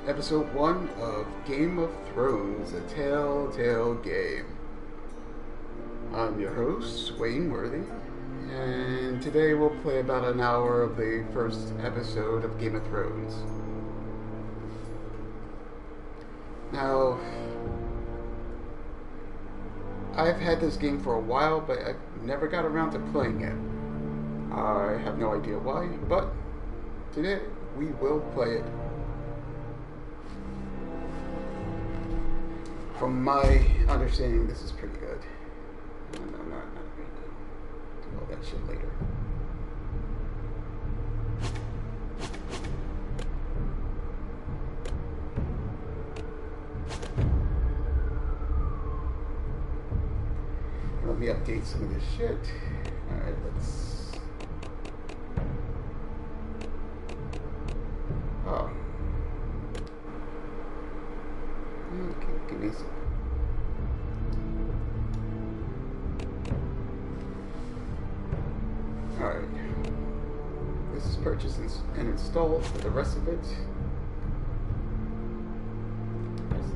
Episode 1 of Game of Thrones, a Telltale Game. I'm your host, Wayne Worthy, and today we'll play about an hour of the first episode of Game of Thrones. Now, I've had this game for a while, but I've never got around to playing it. I have no idea why, but today we will play it. From my understanding, this is pretty good. No, not very good. Do all that shit later. Let me update some of this shit. Alright, let's... Oh. Okay, give me some. Alright. This is purchased and installed for the rest of it.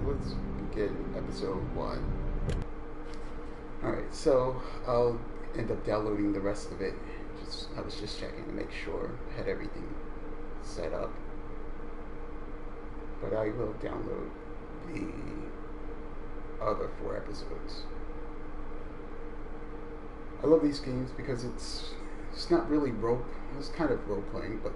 Let's begin episode 1. Alright, so I'll end up downloading the rest of it. I was just checking to make sure I had everything set up. But I will download the other 4 episodes. I love these games because it's not really it's kind of role playing, but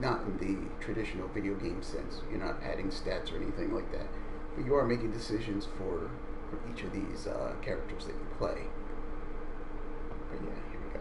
not in the traditional video game sense. You're not adding stats or anything like that, but you are making decisions for each of these characters that you play. But yeah, here we go.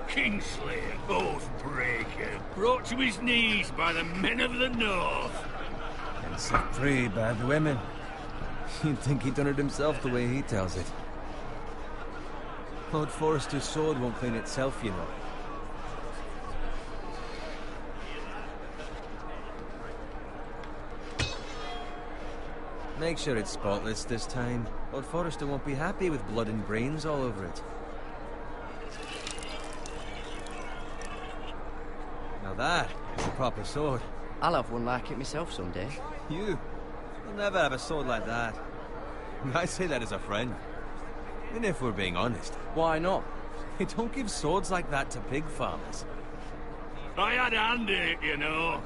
Kingslayer, Oathbreaker, brought to his knees by the men of the North. And set free by the women. You'd think he'd done it himself the way he tells it. Lord Forrester's sword won't clean itself, you know. Make sure it's spotless this time. Lord Forrester won't be happy with blood and brains all over it. Now that is a proper sword. I'll have one like it myself someday. You'll never have a sword like that. I say that as a friend. And if we're being honest. Why not? You don't give swords like that to pig farmers. I had a hand in it, you know.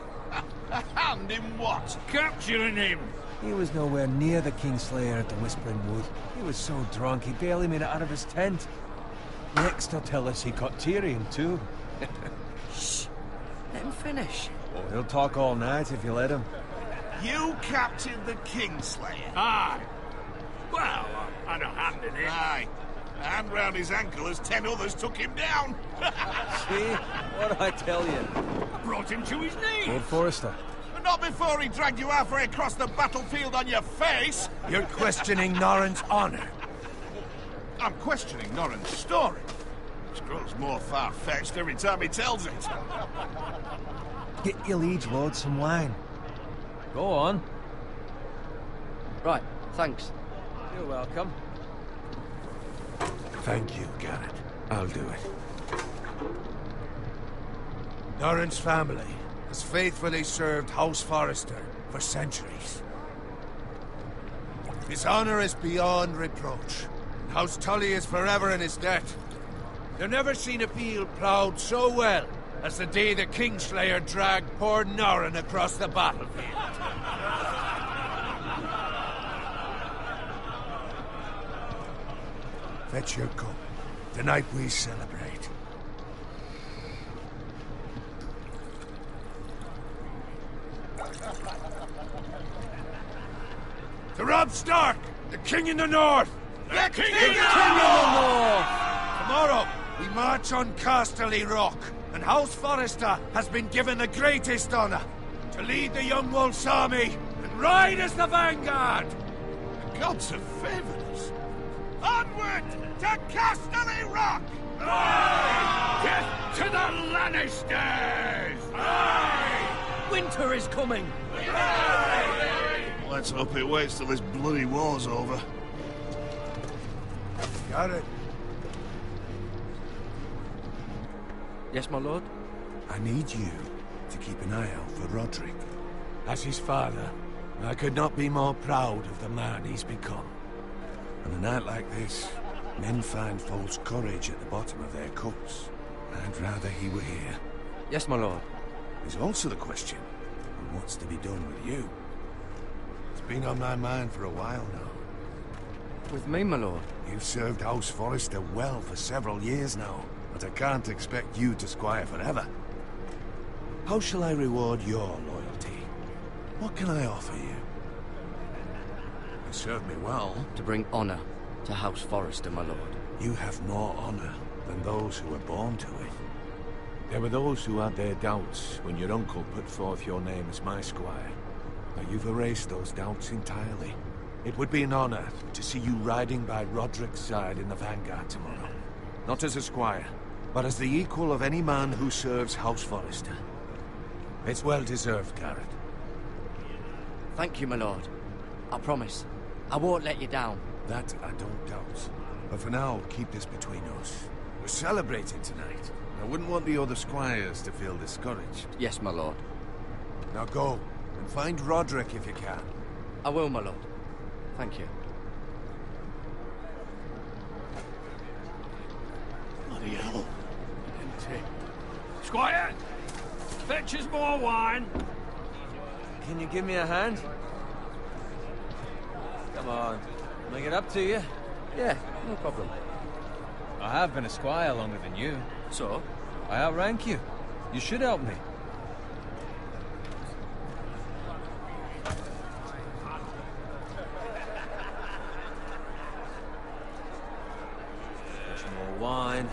A hand in what? Capturing him. He was nowhere near the Kingslayer at the Whispering Wood. He was so drunk he barely made it out of his tent. Next he'll tell us he caught Tyrion too. Shh. Let him finish. Oh, he'll talk all night if you let him. You captured the Kingslayer? Aye. Well, I had a hand in it. Aye. A hand round his ankle as 10 others took him down. See? What'd I tell you? I brought him to his knees. Lord Forrester. But not before he dragged you halfway across the battlefield on your face. You're questioning Norrin's honor. I'm questioning Norrin's story. Which grows more far-fetched every time he tells it. Get your liege lord some wine. Go on. Right, thanks. You're welcome. Thank you, Garrett. I'll do it. Norrin's family has faithfully served House Forrester for centuries. His honor is beyond reproach. House Tully is forever in his debt. They've never seen a field ploughed so well as the day the Kingslayer dragged poor Norrin across the battlefield. Fetch your cup. Tonight we celebrate. To Robb Stark, the King in the North! The King in the North! Tomorrow, We march on Casterly Rock, and House Forrester has been given the greatest honor to lead the Young Wolf's army and ride as the vanguard. The gods have favored us. Onward to Casterly Rock! Aye! Death to the Lannisters! Aye! Winter is coming! Let's hope it waits till this bloody war's over. Garrett, Yes, my lord? I need you to keep an eye out for Roderick. As his father, I could not be more proud of the man he's become. On a night like this, men find false courage at the bottom of their cups. I'd rather he were here. Yes, my lord. There's also the question of what's to be done with you. It's been on my mind for a while now. With me, my lord? You've served House Forrester well for several years now, but I can't expect you to squire forever. How shall I reward your loyalty? What can I offer you? You served me well. To bring honor to House Forrester, my lord. You have more honor than those who were born to it. There were those who had their doubts when your uncle put forth your name as my squire. But you've erased those doubts entirely. It would be an honor to see you riding by Roderick's side in the vanguard tomorrow. Not as a squire, but as the equal of any man who serves House Forrester. It's well deserved, Garrett. Thank you, my lord. I promise. I won't let you down. That I don't doubt. But for now, keep this between us. We're celebrating tonight. I wouldn't want the other squires to feel discouraged. Yes, my lord. Now go, and find Roderick if you can. I will, my lord. Thank you. Bloody hell. Empty. Squire! Fetch us more wine! Can you give me a hand? Come on. Make it up to you. Yeah, no problem. I have been a squire longer than you. So? I outrank you. You should help me. Fetch more wine,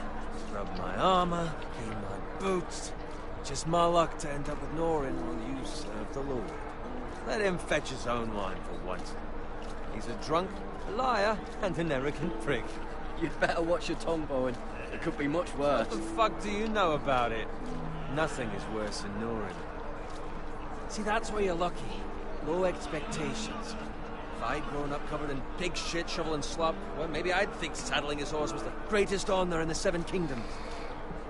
rub my armor, clean my boots. Just my luck to end up with Norin while you serve the Lord. Let him fetch his own wine for once. He's a drunk, a liar, and an arrogant prick. You'd better watch your tongue, Bowen. It could be much worse. What the fuck do you know about it? Nothing is worse than Norin. See, that's where you're lucky. Low expectations. If I'd grown up covered in pig shit, shovel and slop, well, maybe I'd think saddling his horse was the greatest honor in the Seven Kingdoms.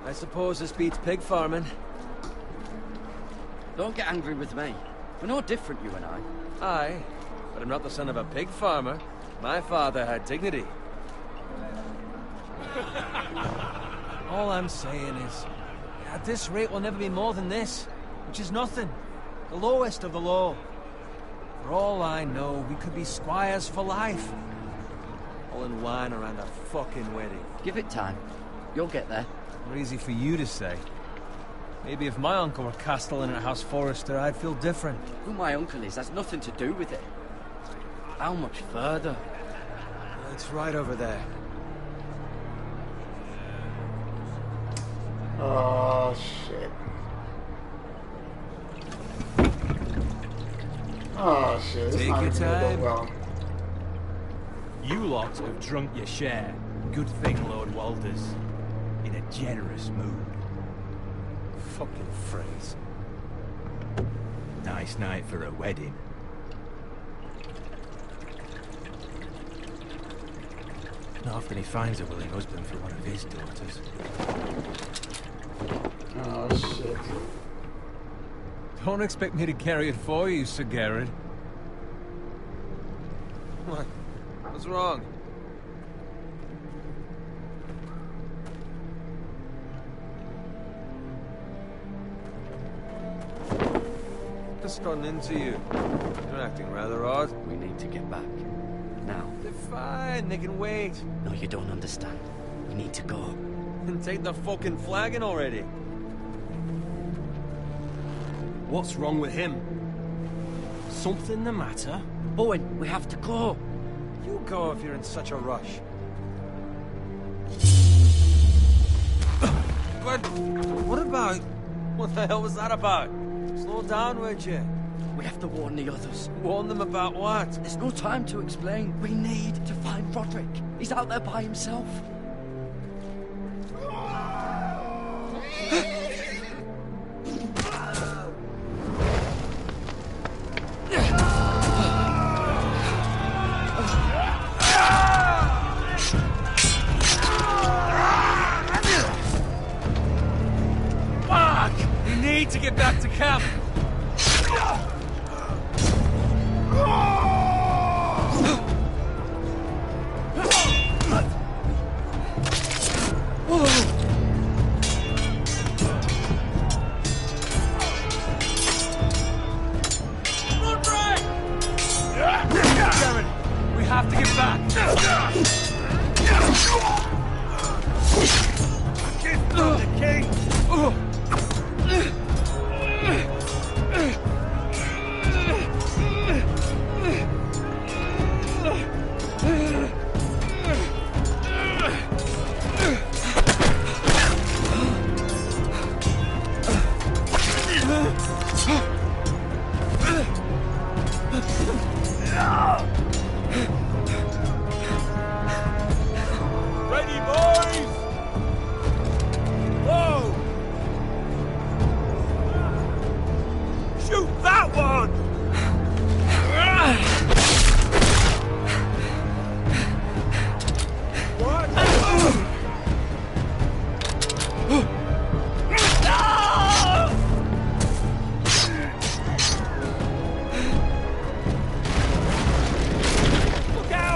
I suppose this beats pig farming. Don't get angry with me. We're no different, you and I. Aye, but I'm not the son of a pig farmer. My father had dignity. All I'm saying is, at this rate we'll never be more than this, which is nothing. The lowest of the low. For all I know, we could be squires for life. All in wine around a fucking wedding. Give it time. You'll get there. More easy for you to say. Maybe if my uncle were castellan at House Forrester, I'd feel different. Who my uncle is has nothing to do with it. How much further? It's right over there. Oh, shit. Oh, shit. This is Take not your even gonna go time. well. You lot have drunk your share. Good thing Lord Walder's in a generous mood. Fucking phrase. Nice night for a wedding. Not often he finds a willing husband for one of his daughters. Oh, shit. Don't expect me to carry it for you, Sir Garrett. What? What's wrong? Just gotten into you. You're acting rather odd. We need to get back. Now. They're fine, they can wait. No, you don't understand. We need to go. And take the fucking flagon already. What's wrong with him? Something the matter? Bowen, we have to go. You go if you're in such a rush. What the hell was that about? Slow down, would you? We have to warn the others. Warn them about what? There's no time to explain. We need to find Roderick. He's out there by himself. To get back to camp. Darren, we have to get back. Get the king. Ready, boys! Whoa! Shoot that one! What? Look out!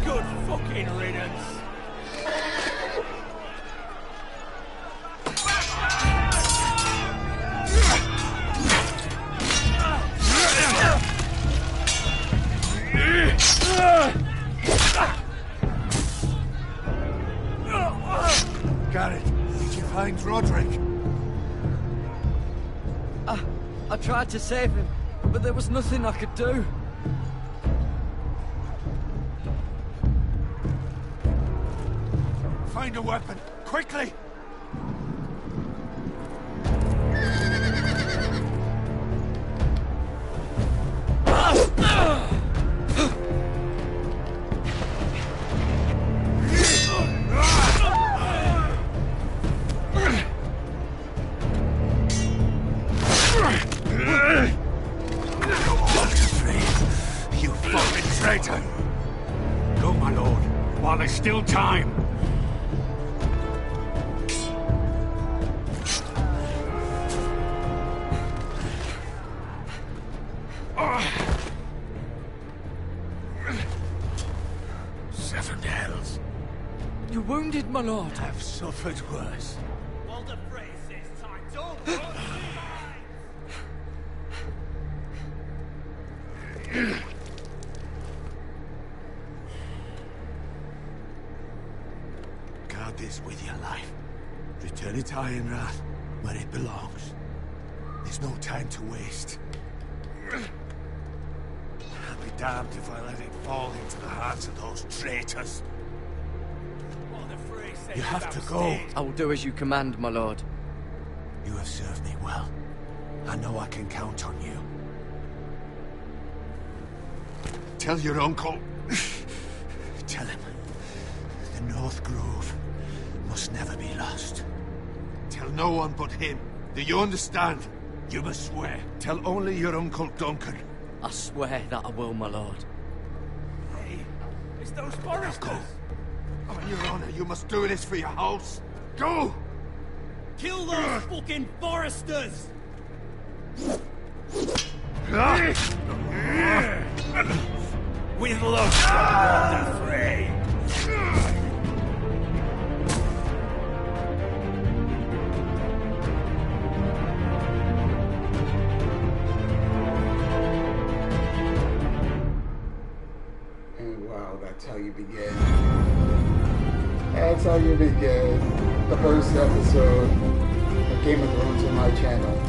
Good fucking riddance. Garrett, did you find Roderick? I tried to save him, but there was nothing I could do. Find a weapon, quickly! You fucking traitor! Go, my lord, while there's still time. Seven hells. You're wounded, my lord. I've suffered worse. Well, the phrase this time, don't Guard this with your life. Return it to Ironrath, where it belongs. There's no time to waste. I'll be damned if I let it fall into the hands of those traitors. You have to go. I will do as you command, my lord. You have served me well. I know I can count on you. Tell your uncle. Tell him The North Grove must never be lost. Tell no one but him. Do you understand? You must swear. Tell only your Uncle Duncan. I swear that I will, my lord. Hey, it's those foresters. Go. On your honor, you must do this for your house. Go! Kill those fucking foresters! With love, the fray. And wow, that's how you begin. That's how you begin the first episode of Game of Thrones on my channel.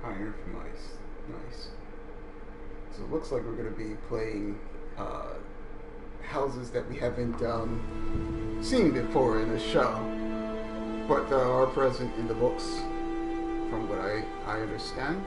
Iron from Ice. Nice. So it looks like we're going to be playing houses that we haven't seen before in the show, but are present in the books, from what I understand.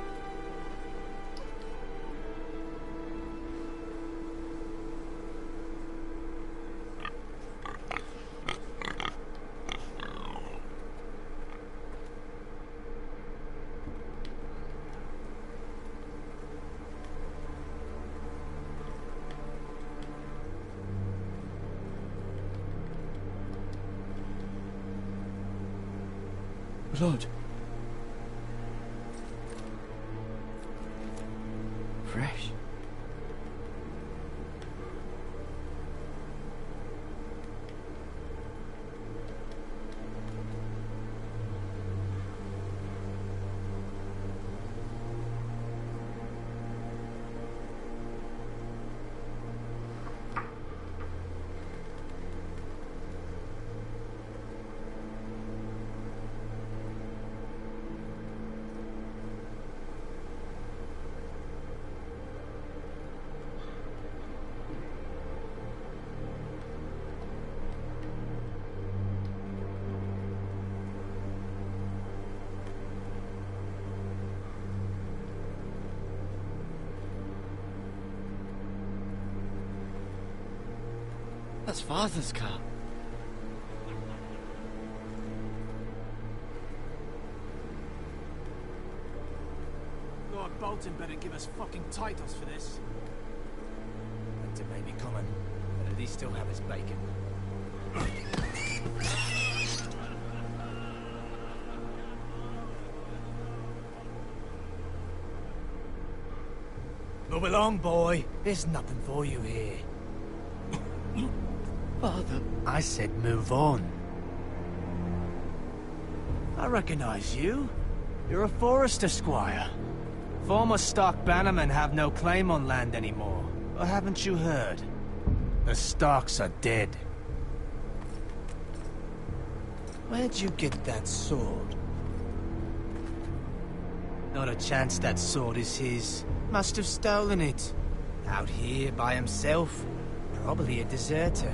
Lord. Fresh. That's Father's car. Lord Bolton better give us fucking titles for this. Winter may be coming, but at least still have his bacon. Move along, boy. There's nothing for you here. Father. I said move on. I recognize you. You're a Forester squire. Former Stark bannermen have no claim on land anymore. Or haven't you heard? The Starks are dead. Where'd you get that sword? Not a chance that sword is his. Must have stolen it. Out here by himself. Probably a deserter.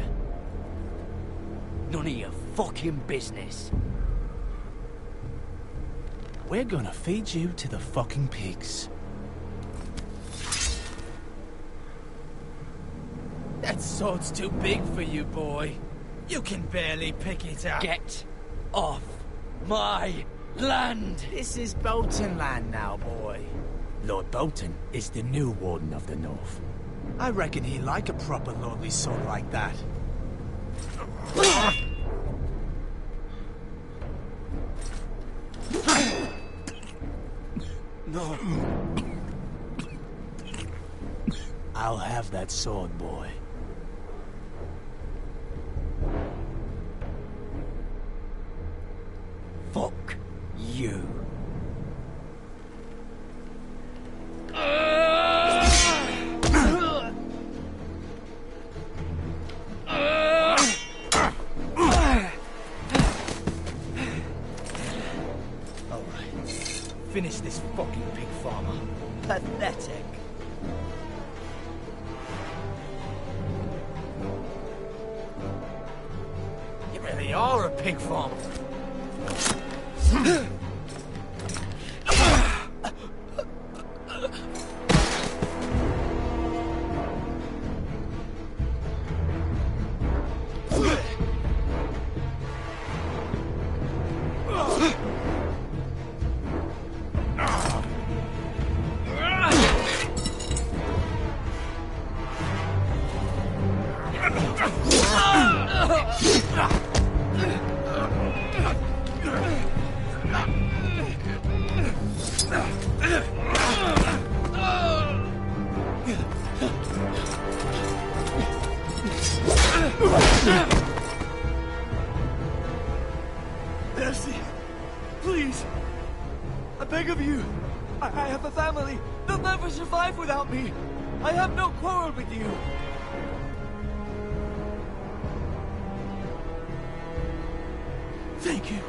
None of your fucking business. We're gonna feed you to the fucking pigs. That sword's too big for you, boy. You can barely pick it up. Get off my land! This is Bolton land now, boy. Lord Bolton is the new Warden of the North. I reckon he'd like a proper lordly sword like that. No. I'll have that sword, boy. Fuck you. Finish this fucking pig farmer. Pathetic. You really are a pig farmer. Mercy, please. I beg of you. I have a family. They'll never survive without me. I have no quarrel with you. Thank you.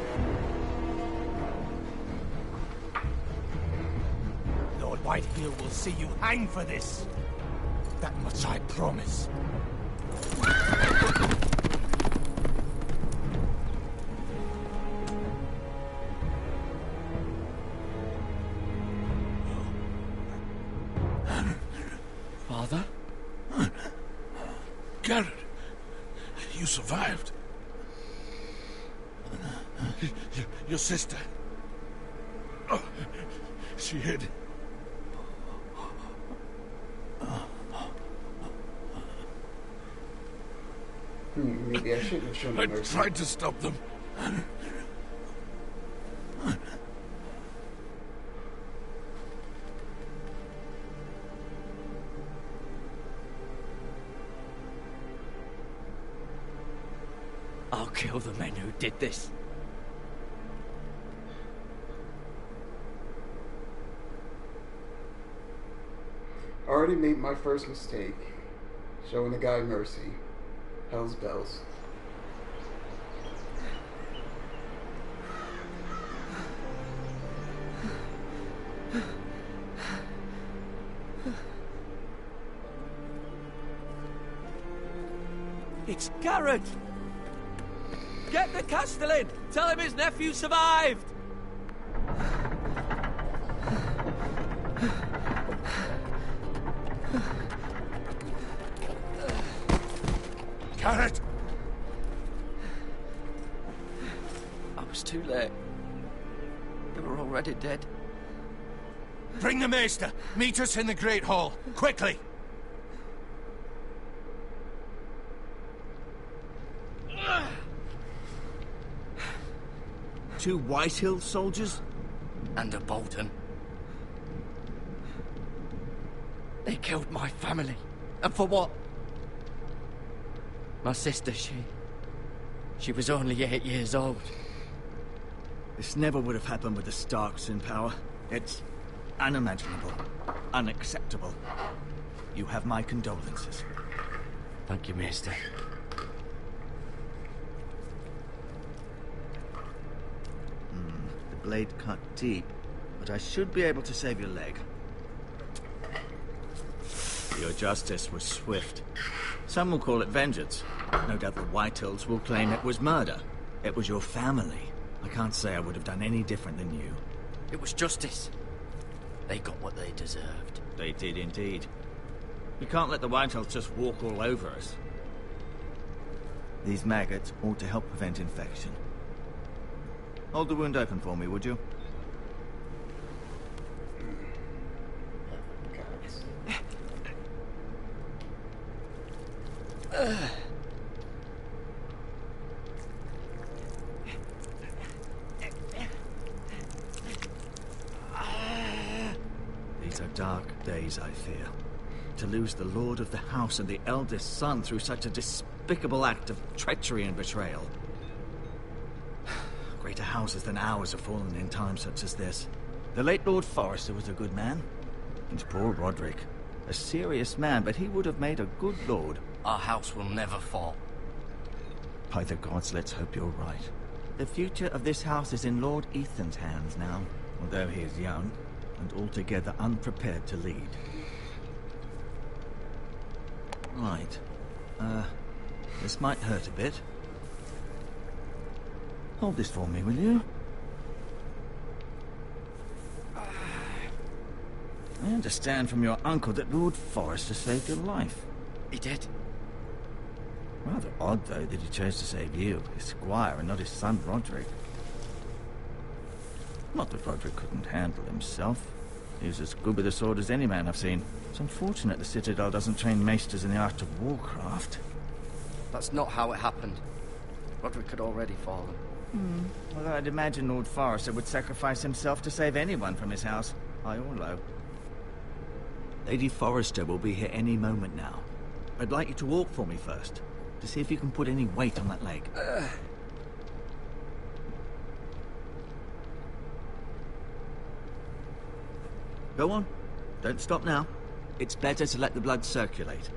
Lord Whitehill will see you hang for this. That much I promise. Father? Garrett, you survived. Your sister. Oh, she hid. Maybe I shouldn't have shown I them mercy. tried to stop them. I'll kill the men who did this. I already made my first mistake. Showing the guy mercy. Hell's bells. It's Garrett! Get the Castellan! Tell him his nephew survived! Garrett! I was too late. They were already dead. Bring the Maester. Meet us in the Great Hall. Quickly! Two Whitehill soldiers? And a Bolton. They killed my family. And for what? My sister, she was only 8 years old. This never would have happened with the Starks in power. It's unimaginable. Unacceptable. You have my condolences. Thank you, Maester. The blade cut deep, but I should be able to save your leg. Your justice was swift. Some will call it vengeance. No doubt the Whitehills will claim it was murder. It was your family. I can't say I would have done any different than you. It was justice. They got what they deserved. They did indeed. We can't let the Whitehills just walk all over us. These maggots ought to help prevent infection. Hold the wound open for me, would you? dark days, I fear. To lose the lord of the house and the eldest son through such a despicable act of treachery and betrayal. Greater houses than ours have fallen in times such as this. The late Lord Forrester was a good man. And poor Roderick. A serious man, but he would have made a good lord. Our house will never fall. By the gods, let's hope you're right. The future of this house is in Lord Ethan's hands now, although he is young and altogether unprepared to lead. Right. This might hurt a bit. Hold this for me, will you? I understand from your uncle that Lord Forrester saved your life. He did. Rather odd, though, that he chose to save you, his squire, and not his son Roderick. Not that Roderick couldn't handle himself. He was as good with a sword as any man I've seen. It's unfortunate the Citadel doesn't train maesters in the art of warcraft. That's not how it happened. Roderick had already fallen. Although I'd imagine Lord Forrester would sacrifice himself to save anyone from his house, high or low. Lady Forrester will be here any moment now. I'd like you to walk for me first, to see if you can put any weight on that leg. Go on. Don't stop now. It's better to let the blood circulate.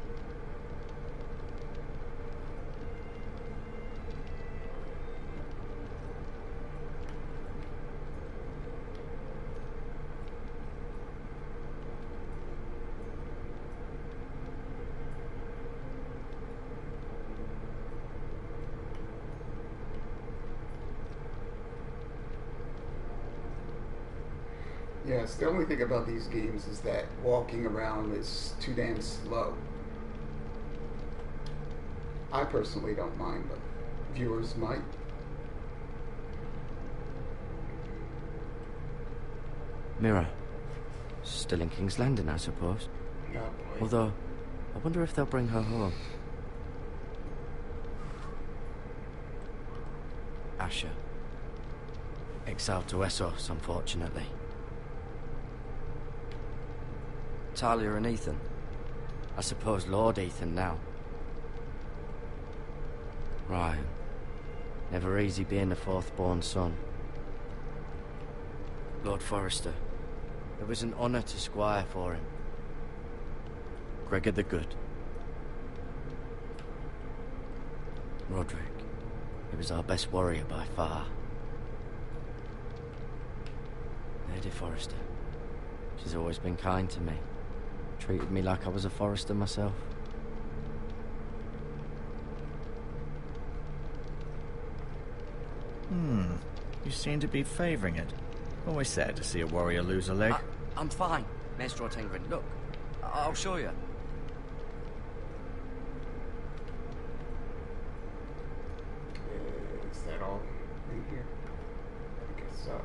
Yes, the only thing about these games is that walking around is too damn slow. I personally don't mind, but viewers might. Mirror. Still in King's Landing, I suppose. Oh boy. Although, I wonder if they'll bring her home. Asher. Exiled to Essos, unfortunately. Talia and Ethan. I suppose Lord Ethan now. Ryan. Never easy being the fourth-born son. Lord Forrester. It was an honour to squire for him. Gregor the Good. Roderick. He was our best warrior by far. Lady Forrester. She's always been kind to me. Treated me like I was a Forrester myself. You seem to be favouring it. Always sad to see a warrior lose a leg. I'm fine, Maestro Tengrin. Look, I'll show you. Is that all in here? I guess so.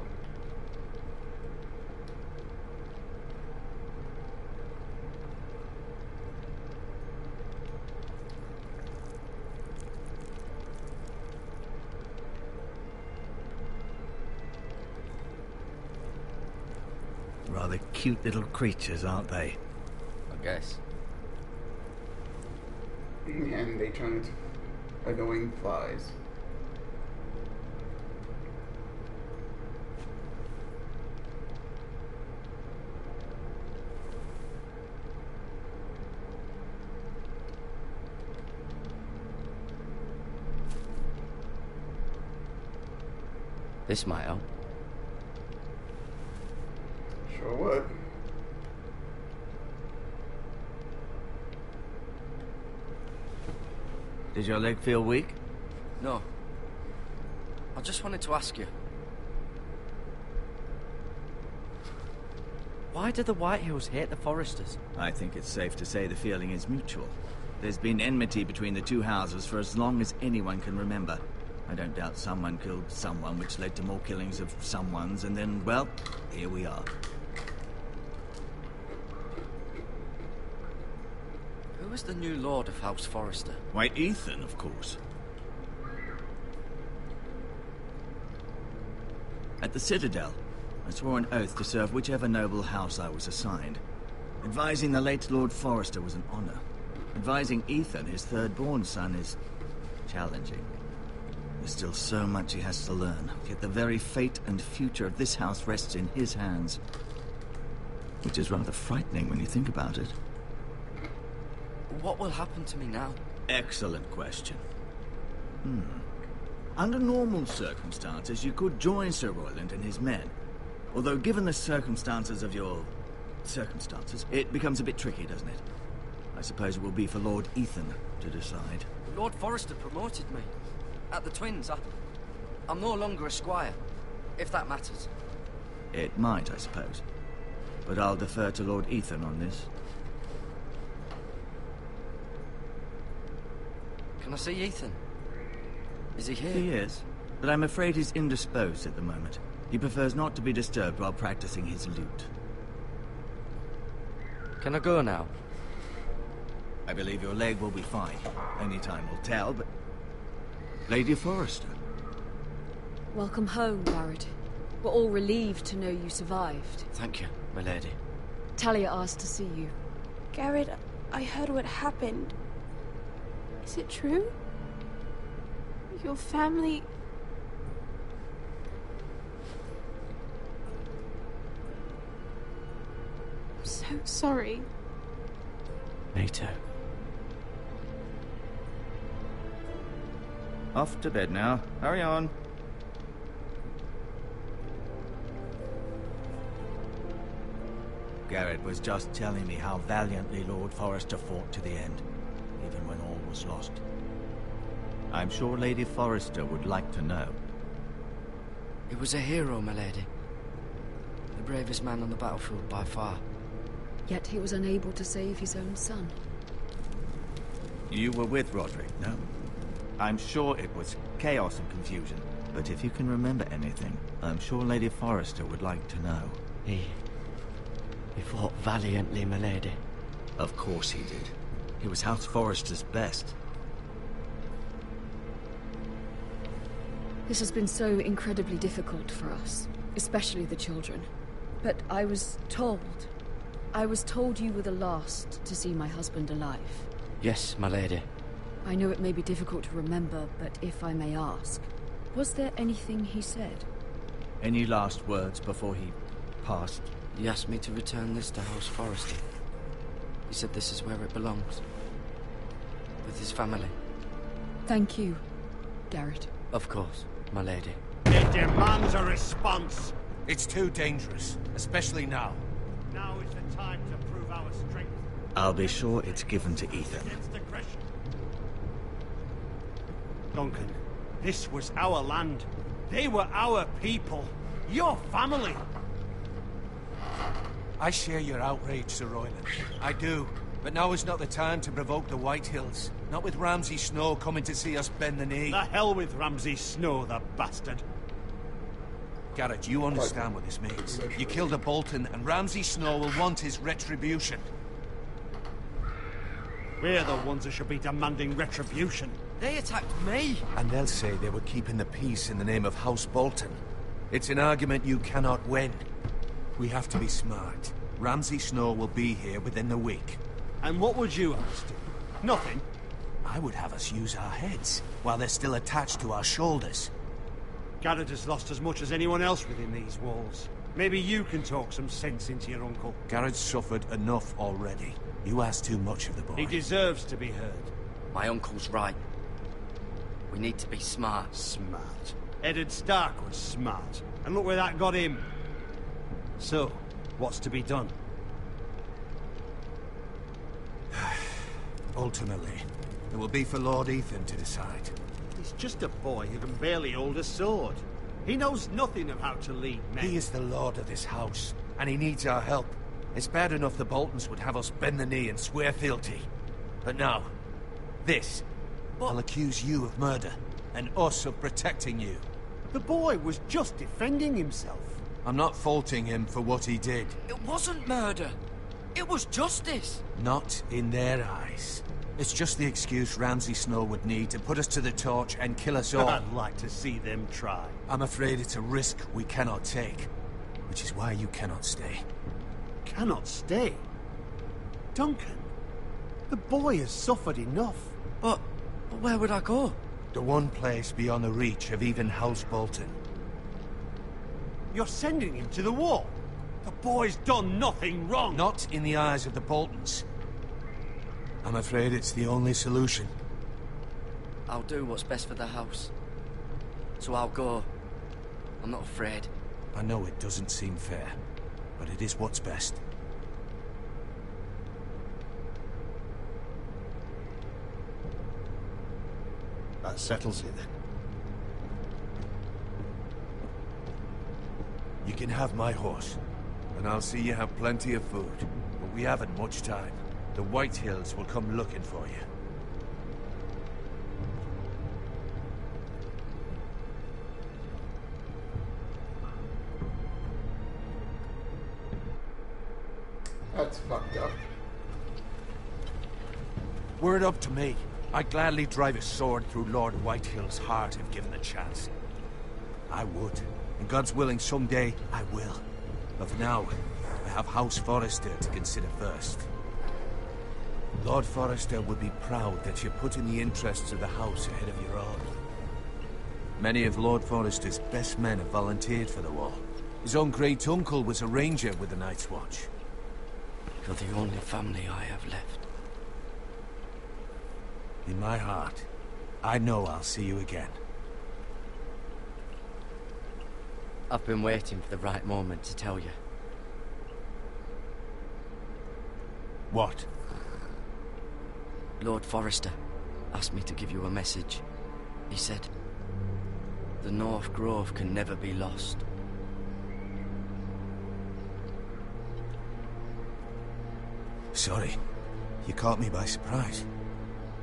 Rather cute little creatures, aren't they? I guess. And they turn into annoying flies. This might help. Sure would. Did your leg feel weak? No. I just wanted to ask you. Why do the Whitehills hate the Forresters? I think it's safe to say the feeling is mutual. There's been enmity between the two houses for as long as anyone can remember. I don't doubt someone killed someone, which led to more killings of someones, and then, well, here we are. Who is the new Lord of House Forrester? Why, Ethan, of course. At the Citadel, I swore an oath to serve whichever noble house I was assigned. Advising the late Lord Forrester was an honor. Advising Ethan, his third-born son, is challenging. There's still so much he has to learn, yet the very fate and future of this house rests in his hands. Which is rather frightening when you think about it. What will happen to me now? Excellent question. Under normal circumstances, you could join Sir Royland and his men. Although given the circumstances of your... circumstances, it becomes a bit tricky, doesn't it? I suppose it will be for Lord Ethan to decide. Lord Forrester promoted me. At the Twins, I'm no longer a squire, if that matters. It might, I suppose. But I'll defer to Lord Ethan on this. Can I see Ethan? Is he here? He is, but I'm afraid he's indisposed at the moment. He prefers not to be disturbed while practicing his lute. Can I go now? I believe your leg will be fine. Only time will tell, but... Lady Forrester. Welcome home, Garrett. We're all relieved to know you survived. Thank you, my lady. Talia asked to see you. Garrett, I heard what happened. Is it true? Your family... I'm so sorry. Me too. Off to bed now. Hurry on. Garrett was just telling me how valiantly Lord Forrester fought to the end, even when all was lost. I'm sure Lady Forrester would like to know. He was a hero, my lady. The bravest man on the battlefield by far. Yet he was unable to save his own son. You were with Roderick, no? I'm sure it was chaos and confusion, but if you can remember anything, I'm sure Lady Forrester would like to know. He fought valiantly, my lady. Of course he did. He was House Forrester's best. This has been so incredibly difficult for us, especially the children. But I was told you were the last to see my husband alive. Yes, my lady. I know it may be difficult to remember, but if I may ask, was there anything he said? Any last words before he passed? He asked me to return this to House Forrester. He said this is where it belongs. With his family. Thank you, Garrett. Of course, my lady. It demands a response. It's too dangerous, especially now. Now is the time to prove our strength. I'll be sure it's given to Ethan. Against aggression. Duncan, this was our land. They were our people. Your family. I share your outrage, Sir Royland. I do. But now is not the time to provoke the Whitehills. Not with Ramsay Snow coming to see us bend the knee. The hell with Ramsay Snow, the bastard. Garrett, you understand what this means. You killed a Bolton, and Ramsay Snow will want his retribution. We're the ones that should be demanding retribution. They attacked me! And they'll say they were keeping the peace in the name of House Bolton. It's an argument you cannot win. We have to be smart. Ramsay Snow will be here within the week. And what would you have us do? Nothing. I would have us use our heads, while they're still attached to our shoulders. Garrett has lost as much as anyone else within these walls. Maybe you can talk some sense into your uncle. Garrett's suffered enough already. You ask too much of the boy. He deserves to be heard. My uncle's right. We need to be smart. Smart. Eddard Stark was smart. And look where that got him. So, what's to be done? Ultimately, it will be for Lord Ethan to decide. He's just a boy who can barely hold a sword. He knows nothing of how to lead men. He is the lord of this house, and he needs our help. It's bad enough the Boltons would have us bend the knee and swear fealty. But now, this. I'll accuse you of murder, and us of protecting you. The boy was just defending himself. I'm not faulting him for what he did. It wasn't murder. It was justice. Not in their eyes. It's just the excuse Ramsay Snow would need to put us to the torch and kill us all. I'd like to see them try. I'm afraid it's a risk we cannot take, which is why you cannot stay. Cannot stay? Duncan, the boy has suffered enough. But where would I go? The one place beyond the reach of even House Bolton. You're sending him to the war? The boy's done nothing wrong. Not in the eyes of the Boltons. I'm afraid it's the only solution. I'll do what's best for the house. So I'll go. I'm not afraid. I know it doesn't seem fair, but it is what's best. That settles it then. You can have my horse, and I'll see you have plenty of food. But we haven't much time. The White Hills will come looking for you. That's fucked up. Were it up to me, I'd gladly drive a sword through Lord Whitehill's heart if given the chance. I would. And God's willing, someday I will. But for now, I have House Forrester to consider first. Lord Forrester would be proud that you're putting the interests of the house ahead of your own. Many of Lord Forrester's best men have volunteered for the war. His own great-uncle was a ranger with the Night's Watch. You're the only family I have left. In my heart, I know I'll see you again. I've been waiting for the right moment to tell you. What? Lord Forrester asked me to give you a message. He said, the North Grove can never be lost. Sorry, you caught me by surprise.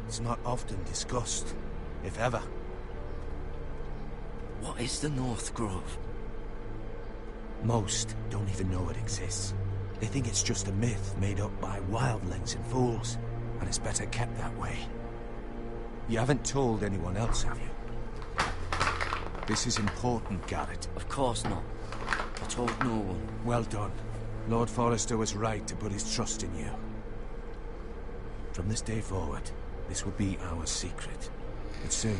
It's not often discussed, if ever. What is the North Grove? Most don't even know it exists. They think it's just a myth made up by wildlings and fools, and it's better kept that way. You haven't told anyone else, have you? This is important, Garrett. Of course not. I told no one. Well done. Lord Forrester was right to put his trust in you. From this day forward, this will be our secret. But soon,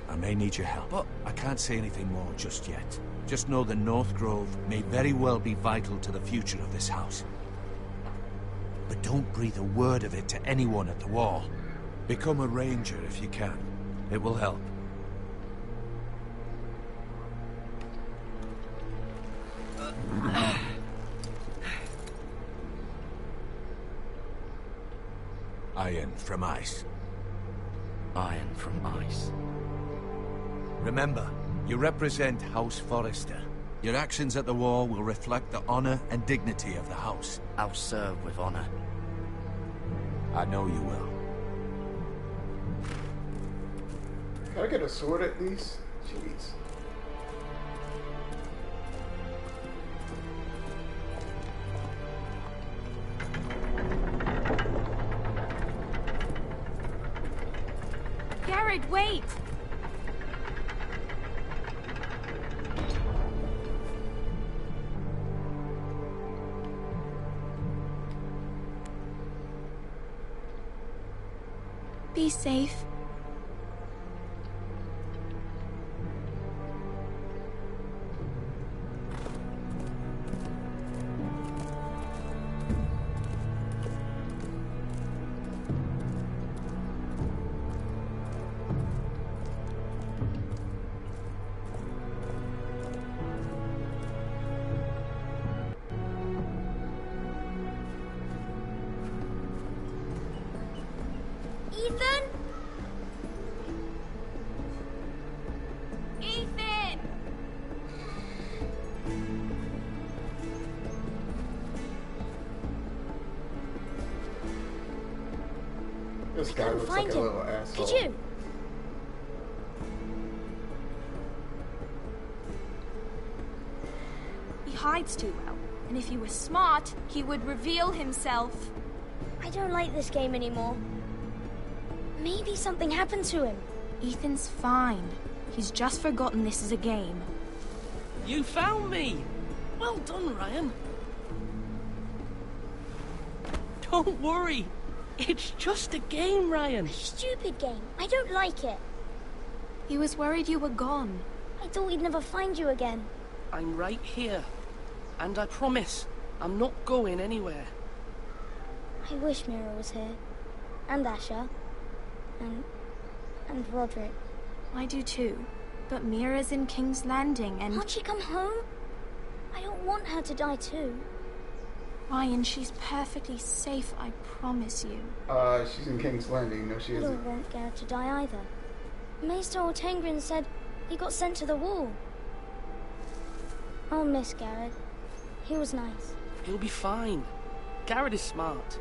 I may need your help. But I can't say anything more just yet. Just know the North Grove may very well be vital to the future of this house. But don't breathe a word of it to anyone at the wall. Become a ranger if you can. It will help. Iron from ice. Iron from ice. Remember, you represent House Forrester. Your actions at the war will reflect the honor and dignity of the house. I'll serve with honor. I know you will. Can I get a sword at least? Jeez. Garrett, wait! Be safe. Ethan? Ethan! This guy looks like a little asshole. Could you? He hides too well, and if he was smart, he would reveal himself. I don't like this game anymore. Maybe something happened to him. Ethan's fine. He's just forgotten this is a game. You found me! Well done, Ryan. Don't worry. It's just a game, Ryan. A stupid game. I don't like it. He was worried you were gone. I thought we'd never find you again. I'm right here. And I promise, I'm not going anywhere. I wish Mira was here. And Asher. And Roderick. I do too. But Mira's in King's Landing and... Can't she come home? I don't want her to die too. Ryan, she's perfectly safe, I promise you. She's in King's Landing. No, she I isn't. don't want Garrett to die either. Maester Ortengrin said he got sent to the wall. I'll miss Garrett. He was nice. He'll be fine. Garrett is smart.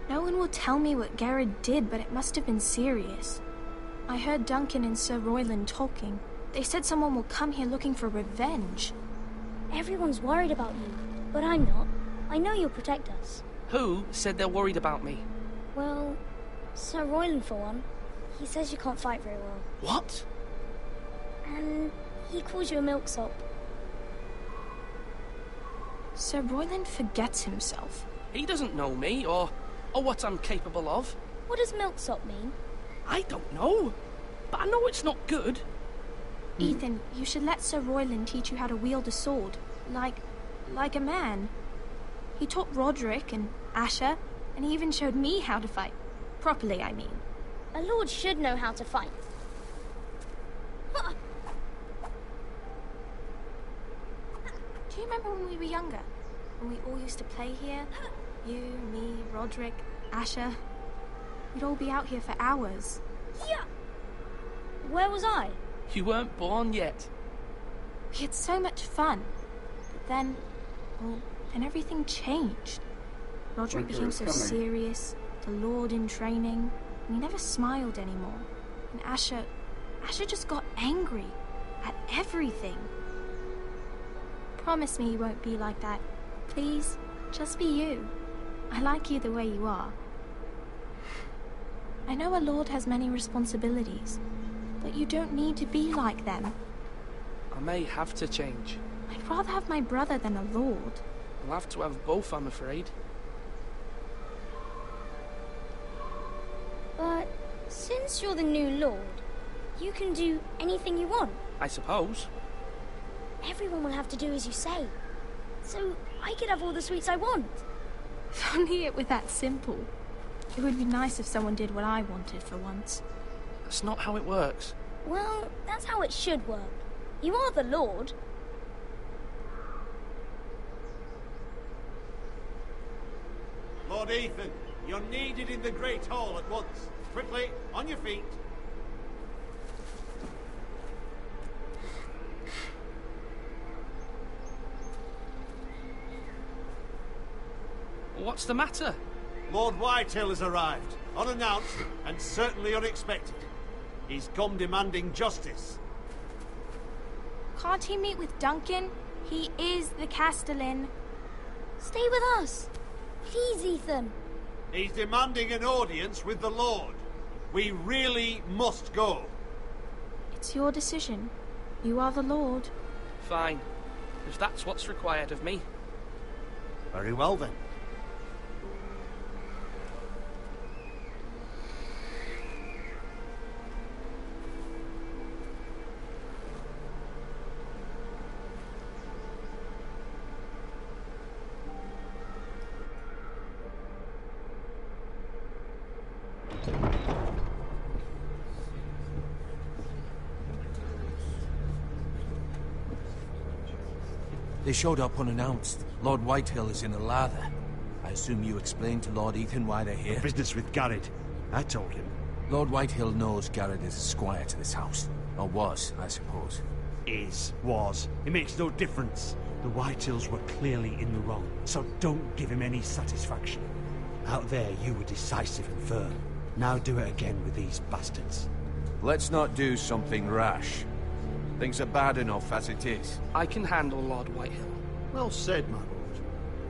No one will tell me what Garrett did, but it must have been serious. I heard Duncan and Sir Royland talking. They said someone will come here looking for revenge. Everyone's worried about you, but I'm not. I know you'll protect us. Who said they're worried about me? Well, Sir Royland for one. He says you can't fight very well. What? And he calls you a milksop. Sir Royland forgets himself. He doesn't know me, or what I'm capable of. What does milksop mean? I don't know, but I know it's not good. Ethan, you should let Sir Royland teach you how to wield a sword. Like a man. He taught Roderick and Asher, and he even showed me how to fight. Properly, I mean. A lord should know how to fight. Do you remember when we were younger? When we all used to play here? You, me, Roderick, Asher. We'd all be out here for hours. Yeah. Where was I? You weren't born yet. We had so much fun. But then everything changed. Roderick became so serious, the Lord in training, and he never smiled anymore. And Asher just got angry at everything. Promise me you won't be like that. Please, just be you. I like you the way you are. I know a lord has many responsibilities, but you don't need to be like them. I may have to change. I'd rather have my brother than a lord. I'll have to have both, I'm afraid. But since you're the new lord, you can do anything you want. I suppose. Everyone will have to do as you say. So I could have all the sweets I want. If only it were that simple. It would be nice if someone did what I wanted for once. That's not how it works. Well, that's how it should work. You are the lord. Lord Ethan, you're needed in the Great Hall at once. Quickly, on your feet. What's the matter? Lord Whitehill has arrived, unannounced and certainly unexpected. He's come demanding justice. Can't he meet with Duncan? He is the Castellan. Stay with us. Please, Ethan. He's demanding an audience with the Lord. We really must go. It's your decision. You are the Lord. Fine. If that's what's required of me. Very well then. They showed up unannounced. Lord Whitehill is in a lather. I assume you explained to Lord Ethan why they're here? Business with Garrett. I told him. Lord Whitehill knows Garrett is a squire to this house. Or was, I suppose. Was. It makes no difference. The Whitehills were clearly in the wrong, so don't give him any satisfaction. Out there, you were decisive and firm. Now do it again with these bastards. Let's not do something rash. Things are bad enough as it is. I can handle Lord Whitehill. Well said, my lord.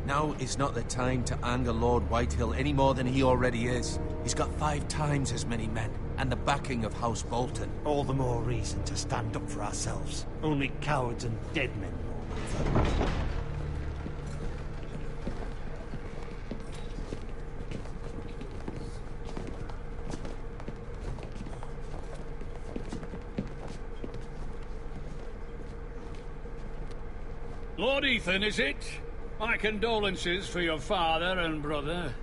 Now is not the time to anger Lord Whitehill any more than he already is. He's got 5 times as many men, and the backing of House Bolton. All the more reason to stand up for ourselves. Only cowards and dead men will matter. Lord Ethan, is it? My condolences for your father and brother.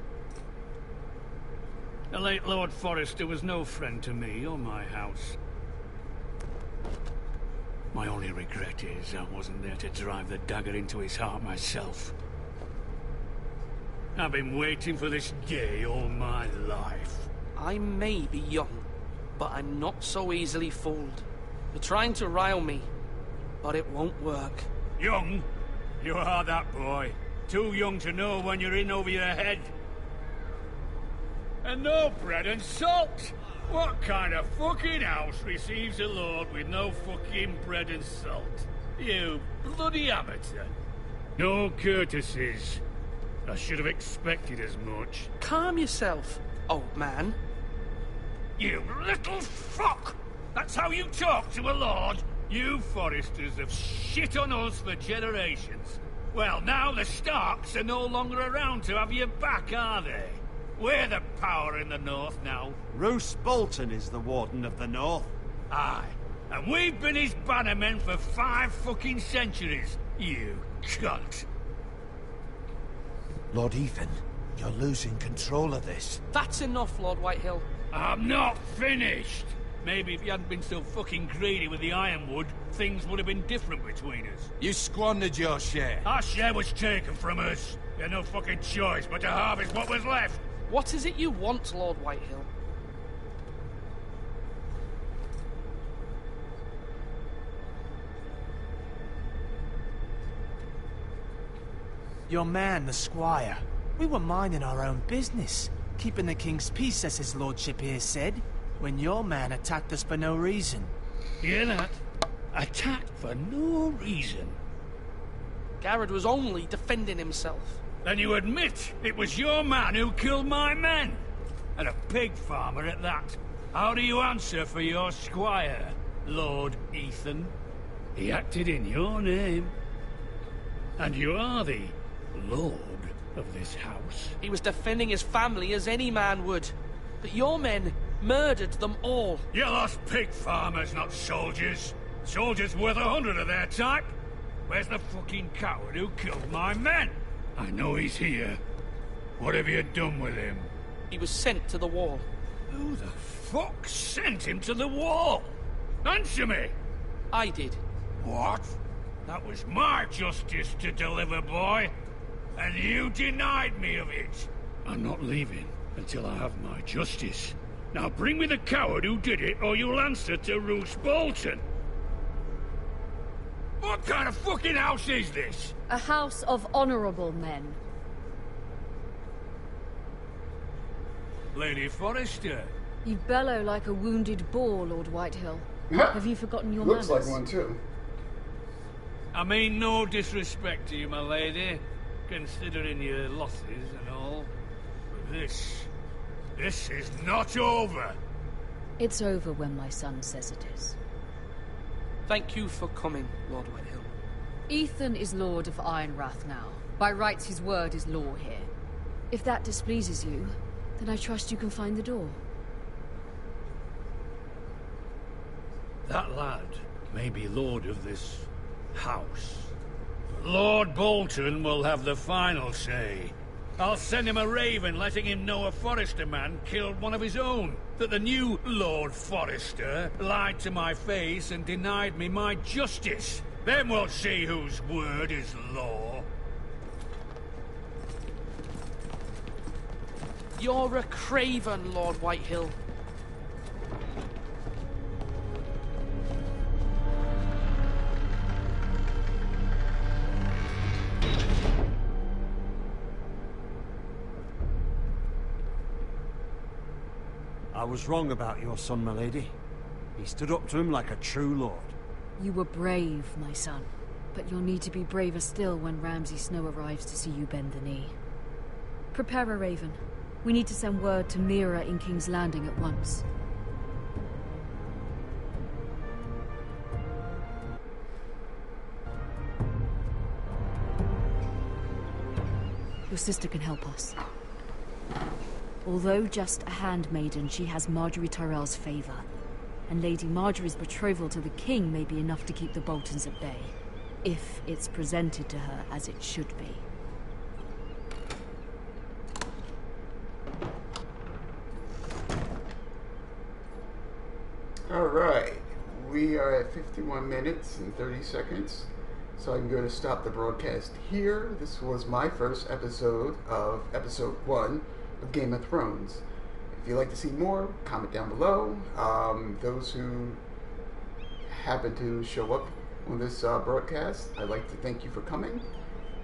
The late Lord Forrester was no friend to me or my house. My only regret is I wasn't there to drive the dagger into his heart myself. I've been waiting for this day all my life. I may be young, but I'm not so easily fooled. You're trying to rile me, but it won't work. Young? You are that boy. Too young to know when you're in over your head. And no bread and salt! What kind of fucking house receives a lord with no fucking bread and salt? You bloody amateur. No courtesies. I should have expected as much. Calm yourself, old man. You little fuck! That's how you talk to a lord? You Forresters have shit on us for generations. Well, now the Starks are no longer around to have your back, are they? We're the power in the north now. Roose Bolton is the Warden of the North. Aye, and we've been his bannermen for 5 fucking centuries, you cunt. Lord Ethan, you're losing control of this. That's enough, Lord Whitehill. I'm not finished! Maybe if you hadn't been so fucking greedy with the ironwood, things would have been different between us. You squandered your share. Our share was taken from us. We had no fucking choice but to harvest what was left. What is it you want, Lord Whitehill? Your man, the squire. We were minding our own business, keeping the king's peace, as his lordship here said, when your man attacked us for no reason. Hear that? Attacked for no reason. Garrett was only defending himself. Then you admit it was your man who killed my men? And a pig farmer at that. How do you answer for your squire, Lord Ethan? He acted in your name. And you are the lord of this house. He was defending his family as any man would. But your men murdered them all. You lost pig farmers, not soldiers. Soldiers worth 100 of their type. Where's the fucking coward who killed my men? I know he's here. What have you done with him? He was sent to the wall. Who the fuck sent him to the wall? Answer me! I did. What? That was my justice to deliver, boy. And you denied me of it. I'm not leaving until I have my justice. Now bring me the coward who did it, or you'll answer to Roose Bolton. What kind of fucking house is this? A house of honorable men. Lady Forrester. You bellow like a wounded boar, Lord Whitehill. Have you forgotten your Looks manners? like one too. I mean no disrespect to you, my lady, considering your losses and all. But this is not over. It's over when my son says it is. Thank you for coming, Lord Whitehill. Ethan is Lord of Ironrath now. By rights, his word is law here. If that displeases you, then I trust you can find the door. That lad may be lord of this house. But Lord Bolton will have the final say. I'll send him a raven letting him know a Forrester man killed one of his own. That the new Lord Forrester lied to my face and denied me my justice. Then we'll see whose word is law. You're a craven, Lord Whitehill. I was wrong about your son, my lady. He stood up to him like a true lord. You were brave, my son. But you'll need to be braver still when Ramsay Snow arrives to see you bend the knee. Prepare a raven. We need to send word to Mira in King's Landing at once. Your sister can help us. Although just a handmaiden, she has Marjorie Tyrell's favor. And Lady Marjorie's betrothal to the king may be enough to keep the Boltons at bay. if it's presented to her as it should be. Alright, we are at 51 minutes and 30 seconds, so I'm going to stop the broadcast here. This was my first episode of episode 1 of Game of Thrones. If you'd like to see more, comment down below. Those who happen to show up on this broadcast, I'd like to thank you for coming,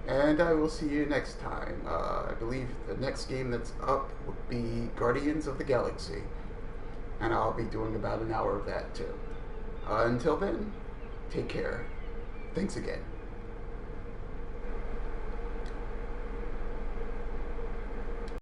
and I will see you next time. I believe the next game that's up would be Guardians of the Galaxy, and I'll be doing about an hour of that too. Until then, take care. Thanks again.